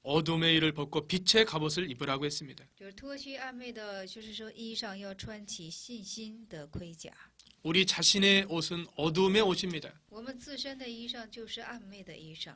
어둠의 일을 벗고 빛의 갑옷을 입으라고 했습니다. 就是脱去暗昧的，就是说衣裳要穿起信心的盔甲。 우리 자신의 옷은 어둠의 옷입니다. 我们自身的衣裳就是暗昧的衣裳。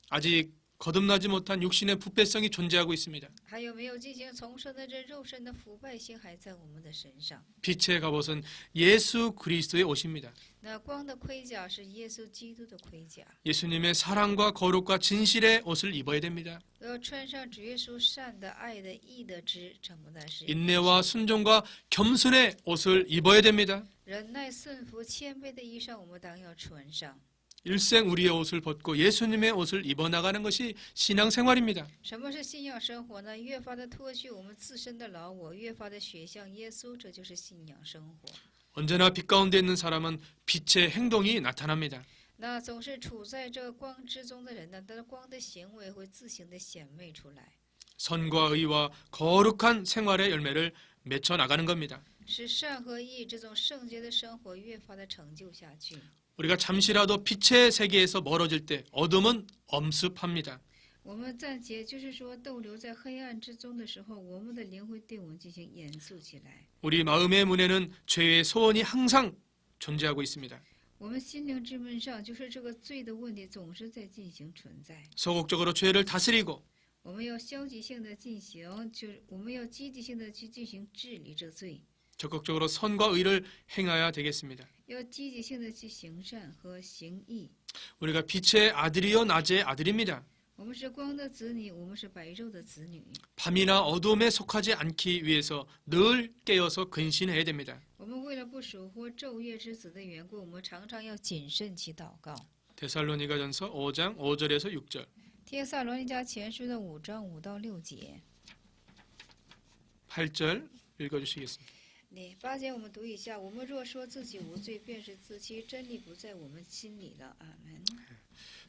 아직 거듭나지 못한 육신의 부패성이 존재하고 있습니다. 还有没有进行重生的这肉身的腐败性还在我们的身上？ 빛의 갑옷은 예수 그리스도의 옷입니다. 那光的盔甲是耶稣基督的盔甲， 예수님의 사랑과 거룩과 진실의 옷을 입어야 됩니다. 要穿上主耶稣善的、爱的、义的之怎么的是 인내와 순종과 겸손의 옷을 입어야 됩니다. 忍耐、顺服、谦卑的衣裳，我们当要穿上。 일생 우리의 옷을 벗고 예수님의 옷을 입어 나가는 것이 신앙생활입니다. 什么是信仰生活呢？越发的脱去我们自身的老我，越发的学像耶稣，这就是信仰生活。 언제나 빛 가운데 있는 사람은 빛의 행동이 나타납니다. 那总是处在这光之中的人呢，他的光的行为会自行的显媚出来， 선과 의와 거룩한 생활의 열매를 맺혀 나가는 겁니다. 使善和义这种圣洁的生活越发的成就下去。 우리가 잠시라도 빛의 세계에서 멀어질 때 어둠은 엄습합니다. 我们暂且就是说逗留在黑暗之中的时候，我们的灵会对我们进行严肃起来。 우리 마음의 문에는 죄의 소원이 항상 존재하고 있습니다. 我们心灵之门上，就是这个罪的问题总是在进行存在。 소극적으로 죄를 다스리고 我们要消极性的进行，就是我们要积极性的去进行治理这罪， 적극적으로 선과 의를 행해야 되겠습니다. 要积极性的去行善和行义。 우리가 빛의 아들이요 낮의 아들입니다. 我们是光的子女，我们是白昼的子女。 밤이나 어둠에 속하지 않기 위해서 늘 깨어서 근신해야 됩니다. 我们为了不属乎昼夜之子的缘故，我们常常要谨慎去祷告。 데살로니가전서 5장 5절에서 6절. 帖撒罗尼迦前书的5章5到6节。 8절 읽어주시겠습니다. 对，8节我们读一下。我们若说自己无罪，便是自欺，真理不在我们心里了。阿门。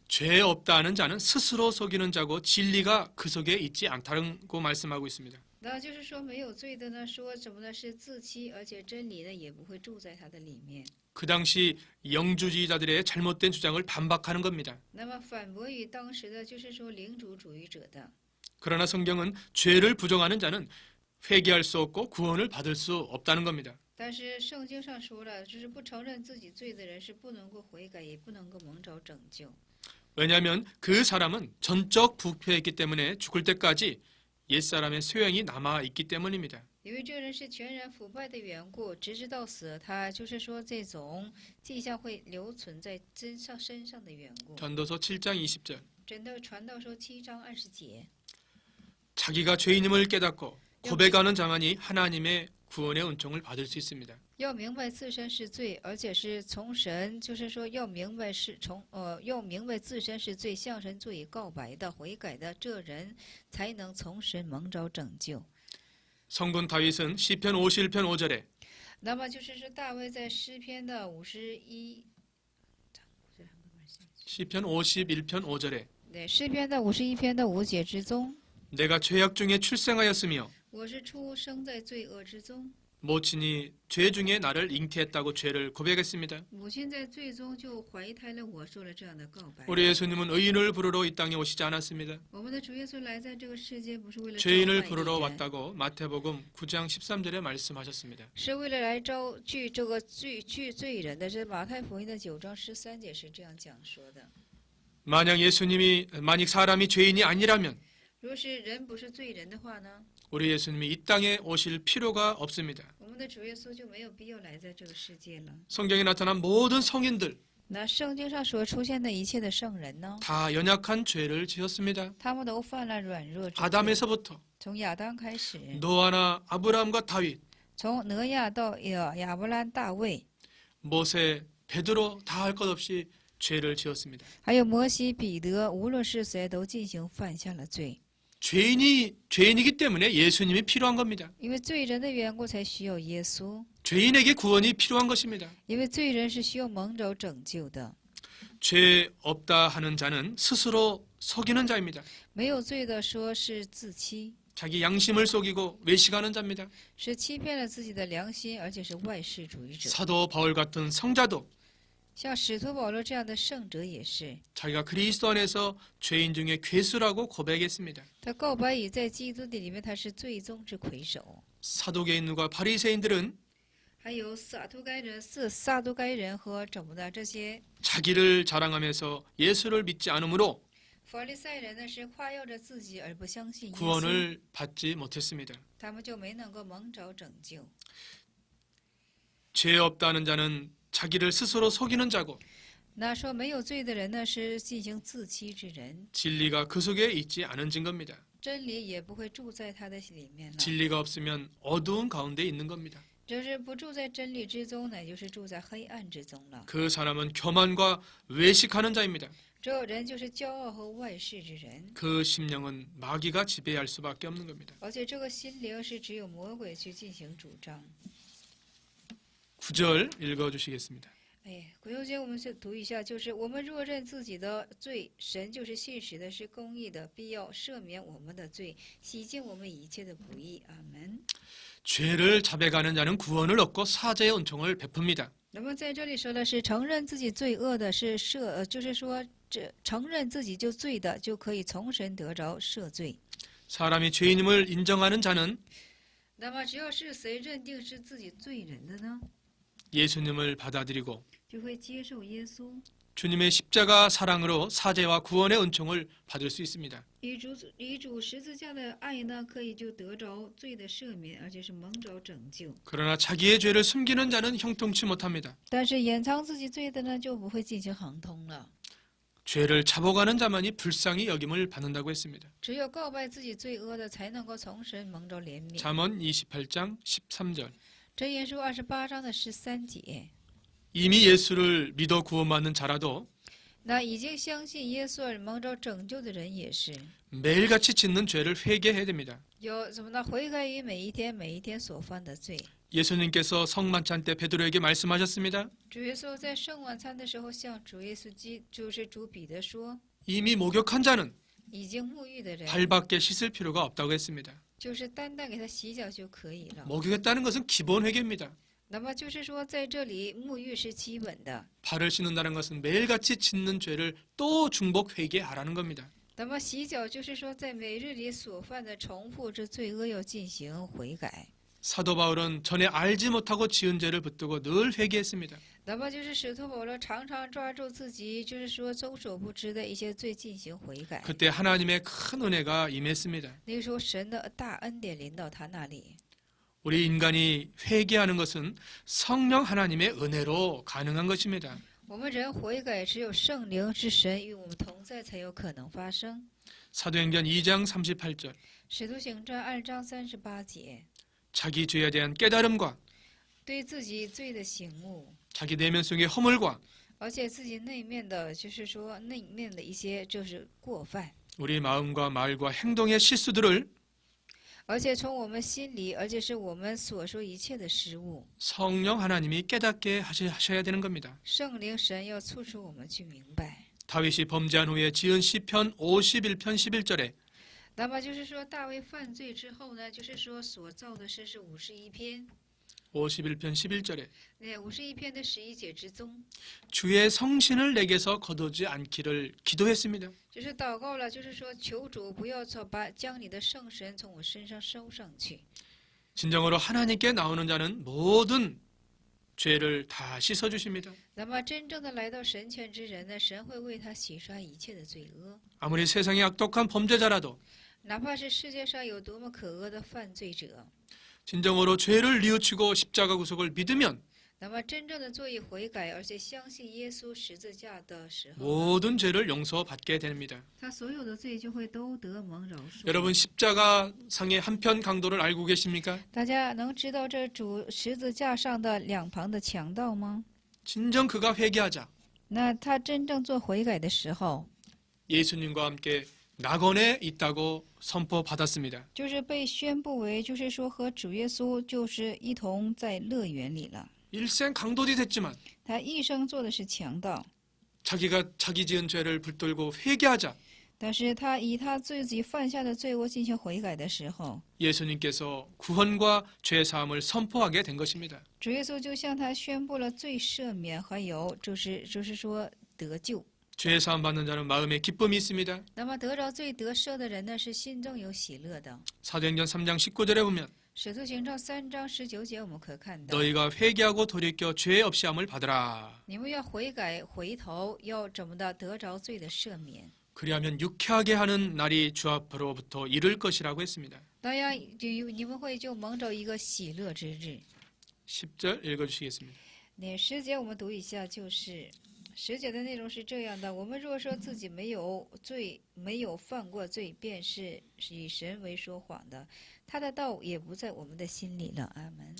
죄 없다 하는 자는 스스로 속이는 자고 진리가 그 속에 있지 않다고 말씀하고 있습니다. 那就是说，没有罪的呢，说什么呢？是自欺，而且真理呢也不会住在他的里面。 그 당시 영주주의자들의 잘못된 주장을 반박하는 겁니다. 那么反驳于当时的就是说领主主义者的。 그러나 성경은 죄를 부정하는 자는 회개할 수 없고 구원을 받을 수 없다는 겁니다. 但是圣经上说了，就是不承认自己罪的人是不能够悔改，也不能够蒙着拯救。 왜냐하면 그 사람은 전적 부패했기 때문에 죽을 때까지 옛사람의 소양이 남아있기 때문입니다. 因为这人是全然腐败的缘故，直至到死，他就是说这种迹象会留存在身上的缘故。 전도서 7장 20절. 真的传道说7章20节， 자기가 죄인임을 깨닫고 고백하는 자만이 하나님의 구원의 은총을 받을 수 있습니다. 要明白自身是罪，而且是从神，就是说要明白自身是罪，向神做以告白的、悔改的，这人才能从神蒙着拯救。 성군 다윗은 시편 51편 5절에 那么就是说，大卫在诗篇的시편 51편 5절에 对，诗篇的51篇的5节之中， 내가 죄악 중에 출생하였으며 我是出生在罪恶之中， 모친이 죄 중에 나를 잉태했다고 죄를 고백했습니다. 母亲在罪中就怀胎了我，说了这样的告白。 우리 예수님은 의인을 부르러 이 땅에 오시지 않았습니다. 我们的主耶稣来在这个世界，不是为了召 죄인을 唤义 부르러 人， 왔다고 마태복음 9장 13절에 말씀하셨습니다. 是为了来招聚这个罪人的。这马太福音的9章13节是这样讲说的。 만약 사람이 죄인이 아니라면 如果是人不是罪人的话呢， 우리 예수님이 이 땅에 오실 필요가 없습니다. 我们的主耶稣就没有必要来在这个世界了。 성경에 나타난 모든 성인들 那圣经上所出现的一切的圣人呢， 다 연약한 죄를 지었습니다. 他们都犯了软弱之罪。 아담에서부터 从亚当开始， 노아나 아브라함과 다윗, 从挪亚到亚伯兰、大卫， 모세, 베드로 다 할 것 없이 죄를 지었습니다. 还有摩西、彼得，无论是谁，都进行犯下了罪。 죄인이기 때문에 예수님이 필요한 겁니다. 因为罪人的缘故，才需要耶稣。 죄인에게 구원이 필요한 것입니다. 因为罪人是需要蒙着拯救的。 죄 없다 하는 자는 스스로 속이는 자입니다. 没有罪的说是自欺， 자기 양심을 속이고 외식하는 자입니다. 是欺骗了自己的良心，而且是外世主义者。 사도 바울 같은 성자도 像使徒保罗这样的圣者也是， 자기가 그리스도 안에서 죄인 중에 괴수라고 고백했습니다. 他告白以在基督的里面他是最终之魁首。 사도개인들과 바리새인들은 还有撒都该人和怎么的这些 자기를 자랑하면서 예수를 믿지 않으므로 法利赛人呢，是夸耀着自己而不相信耶稣， 구원을 받지 못했습니다. 他们就没能够蒙着拯救。 죄 없다는 자는 자기를 스스로 속이는 자고 那说没有罪的人呢，是进行自欺之人， 진리가 그 속에 있지 않은 증거입니다. 真理也不会住在他的里面了。 진리가 없으면 어두운 가운데 있는 겁니다. 就是不住在真理之中，那就是住在黑暗之中了。 그 사람은 교만과 외식하는 자입니다. 这人就是骄傲和外世之人， 그 심령은 마귀가 지배할 수밖에 없는 겁니다. 而且这个心灵是只有魔鬼去进行主张。 9절 읽어주시겠습니다. 哎，古邮经我们先读一下，就是我们若认自己的罪，神就是信实的，是公义的，必要赦免我们的罪，洗净我们一切的不义。阿门。 죄를 자백하는 자는 구원을 얻고 사죄의 은총을 베풉니다. 那么在这里说的是承认自己罪恶的是就是说这承认自己就罪的，就可以从神得着赦罪。 사람이 죄인임을 인정하는 자는 那么只要是谁认定是自己罪人的呢， 예수님을 받아들이고 就会接受耶稣， 주님의 십자가 사랑으로 사죄와 구원의 은총을 받을 수 있습니다. 以主十字架的爱呢，可以就得着罪的赦免，而且是蒙着拯救。 그러나 자기의 죄를 숨기는 자는 형통치 못합니다. 但是掩藏自己罪的呢，就不会进行亨通了。 죄를 자복하는 자만이 불쌍히 여김을 받는다고 했습니다. 只有告白自己罪恶的，才能够从神蒙着怜悯。 잠언 28장 13절. 箴言书28章的13节。 이미 예수를 믿어 구원받는 자라도 那已经相信耶稣而蒙着拯救的人也是， 매일같이 짓는 죄를 회개해야 됩니다. 有什么呢？悔改于每一天所犯的罪。 예수님께서 성만찬 때 베드로에게 말씀하셨습니다. 主耶稣在圣晚餐的时候向主耶稣就是主彼得说， 이미 목욕한 자는 已经沐浴的人， 발밖에 씻을 필요가 없다고 했습니다. 就是单单给他洗脚就可以了。 목욕했다는 것은 기본 회개입니다. 那么就是说，在这里沐浴是基本的。 발을 씻는다는 것은 매일같이 짓는 죄를 또 중복 회개하라는 겁니다. 那么洗脚就是说，在每日里所犯的重复之罪恶要进行悔改。 사도 바울은 전에 알지 못하고 지은 죄를 붙들고 늘 회개했습니다. 那么就是使徒保罗常常抓住自己，就是说周所不知的一些罪进行悔改。 그때 하나님의 큰 은혜가 임했습니다. 那个时候，神的大恩典临到他那里。 우리 인간이 회개하는 것은 성령 하나님의 은혜로 가능한 것입니다. 我们人悔改，只有圣灵之神与我们同在，才有可能发生。 사도행전 2장 38절. 使徒行传2章38节， 자기 죄에 대한 깨달음과 对自己罪的醒悟， 자기 내면 속의 허물과 而且自己内面的，就是说内面的一些就是过犯， 우리 마음과 말과 행동의 실수들을 而且从我们心里，而且是我们所说一切的失误， 성령 하나님이 깨닫게 하셔야 되는 겁니다. 圣灵神要促使我们去明白。 다윗이 범죄한 후에 지은 시편 51편 11절에 那么就是说，大卫犯罪之后呢，就是说所造的诗是51篇， 51편 11절에 那51篇的11节之中， 주의 성신을 내게서 거두지 않기를 기도했습니다. 就是祷告了，就是说求主不要将你的圣神从我身上收上去。 진정으로 하나님께 나오는 자는 모든 죄를 다 씻어 주십니다. 那么真正的来到神前之人呢，神会为他洗刷一切的罪恶， 아무리 세상에 악독한 범죄자라도 哪怕是世界上有多么可恶的犯罪者， 진정으로 죄를 뉘우치고 십자가 구속을 믿으면 那么真正的做一悔改，而且相信耶稣十字架的时候， 모든 죄를 용서받게 됩니다. 他所有的罪就会都得蒙饶恕。 여러분 십자가 상의 한편 강도를 알고 계십니까? 大家能知道这主十字架上的两旁的强盗吗？ 진정 그가 회개하자 那他真正做悔改的时候， 예수님과 함께 낙원에 있다고 선포받았습니다. 就是被宣布为，就是说和主耶稣就是一同在乐园里了。 일생 강도지 됐지만 他一生做的是强盗， 자기가 자기 지은 죄를 붙들고 회개하자 但是他以他自己犯下的罪恶进行悔改的时候， 예수님께서 구원과 죄 사함을 선포하게 된 것입니다. 主耶稣就向他宣布了罪赦免，还有就是说得救。 죄 사함 받는 자는 마음에 기쁨이 있습니다. 那么得着罪得赦的人呢，是心中有喜乐的。 사도행전 3장 19절에 보면 使徒行传3章19节，我们可看到， 너희가 회개하고 돌이켜 죄 없이 함을 받으라. 你们要悔改回头，要怎么的得着罪的赦免。 그리하면 유쾌하게 하는 날이 주 앞으로부터 이를 것이라고 했습니다. 那样你们会就蒙着一个喜乐之日。 10절 읽어주시겠습니다. 那10节我们读一下，就是10节的内容是这样的：我们若说自己没有罪，没有犯过罪，便是以神为说谎的，他的道也不在我们的心里了。阿门。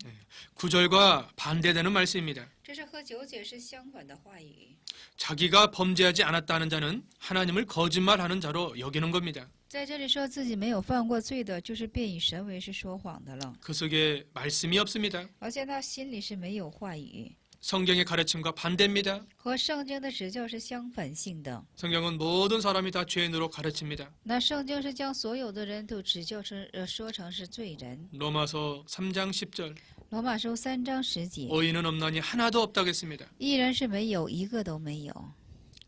9절과 반대되는 말씀입니다. 这是和9节是相反的话语。 자기가 범죄하지 않았다는 자는 하나님을 거짓말하는 자로 여기는 겁니다. 在这里说自己没有犯过罪的，就是便以神为是说谎的了， 그 속에 말씀이 없습니다. 而且他心里是没有话语， 성경의 가르침과 반대입니다. 和圣经的指教是相反性的。 성경은 모든 사람이 다 죄인으로 가르칩니다. 那圣经是将所有的人都指教成说成是罪人。 로마서 3장 10절 罗马书3章10节， 의인은 없나니 하나도 없다고 했습니다. 义人是没有，一个都没有。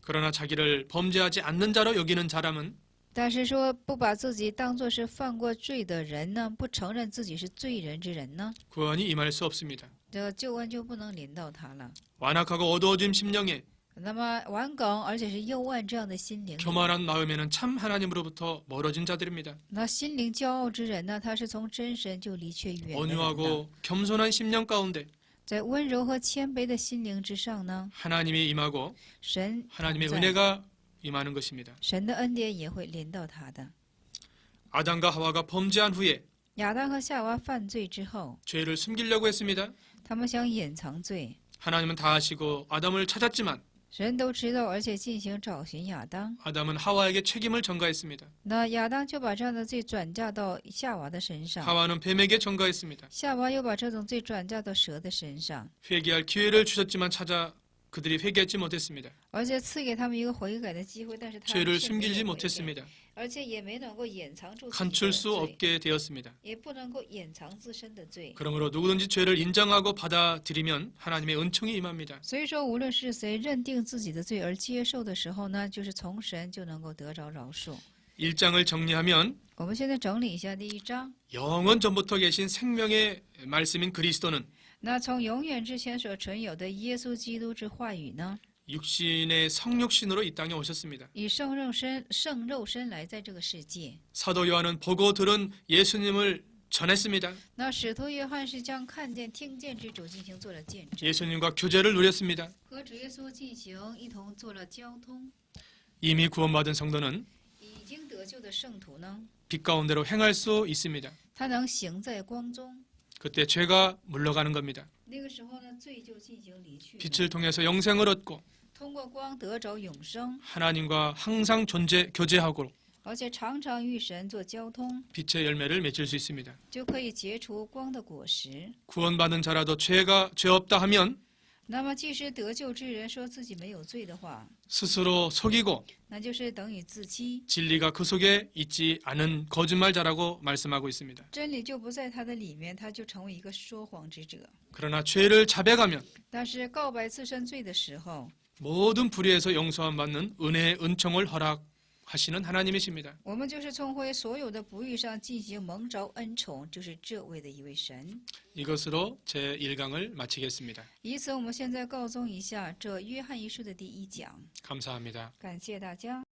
그러나 자기를 범죄하지 않는 자로 여기는 사람은 但是说不把自己当作是犯过罪的人呢，不承认自己是罪人之人呢， 구원이 임할 수 없습니다. 这救恩就不能临到他了。 완악하고 어두워진 심령에 那么顽梗而且是幽暗这样的心灵里， 교만한 마음에는 참 하나님으로부터 멀어진 자들입니다. 那心灵骄傲之人呢，他是从真神就离却远的人的。 온유하고 겸손한 심령 가운데 在温柔和谦卑的心灵之上呢， 하나님이 임하고 神 하나님의 同在 은혜가 임하는 것입니다. 神的恩典也会临到他的。 아담과 하와가 범죄한 후에 亚当和夏娃犯罪之后， 죄를 숨기려고 했습니다. 他们想隐藏罪， 하나님은 다 아시고 아담을 찾았지만 神都知道，而且进行找寻亚当。 아담은 하와에게 책임을 전가했습니다. 那亚当就把这样的罪转嫁到夏娃的身上， 하와는 뱀에게 전가했습니다. 夏娃又把这种罪转嫁到蛇的身上， 회개할 기회를 주셨지만 그들이 회개하지 못했습니다. 而且赐给他们一个悔改的机会，但是他们 죄를 却没有 숨기지 悔改， 못했습니다. 而且也没能够掩藏住自己 감출 的 수 罪， 없게 되었습니다. 也不能够掩藏自身的罪。 그러므로 누구든지 죄를 인정하고 받아들이면 하나님의 은총이 임합니다. 所以说，无论是谁认定自己的罪而接受的时候呢，就是从神就能够得着饶恕。 1장을 정리하면 我们现在整理一下第1章。 영원 전부터 계신 생명의 말씀인 그리스도는 那从永远之前所存有的耶稣基督之话语呢， 육신의 성육신으로 이 땅에 오셨습니다. 以圣肉身来在这个世界。 사도 요한은 보고 들은 예수님을 전했습니다. 那使徒约翰是将看见、听见之主进行做了见证， 예수님과 교제를 누렸습니다. 和主耶稣进行一同做了交通。 이미 구원받은 성도는 已经得救的圣徒呢， 빛 가운데로 행할 수 있습니다. 他能行在光中， 그때 죄가 물러가는 겁니다. 那个时候呢，罪就进行离去了， 빛을 통해서 영생을 얻고 通过光得着永生， 하나님과 항상 교제하고 而且常常与神做交通， 빛의 열매를 맺을 수 있습니다. 就可以结出光的果实。 구원받은 자라도 죄 없다 하면 那么，即使得救之人说自己没有罪的话， 스스로 속이고 那就是等于自欺， 진리가 그 속에 있지 않은 거짓말자라고 말씀하고 있습니다. 真理就不在他的里面，他就成为一个说谎之者。 그러나 죄를 자백하면 但是告白自身罪的时候， 모든 불의에서 용서함 받는 은혜의 은총을 허락하시는 하나님이십니다. 我们就是从会所有的不义上进行蒙着恩宠，就是这位的一位神。 이것으로 제 1강을 마치겠습니다. 以此，我们现在告终一下这约翰一书的第1讲。 감사합니다. 感谢大家。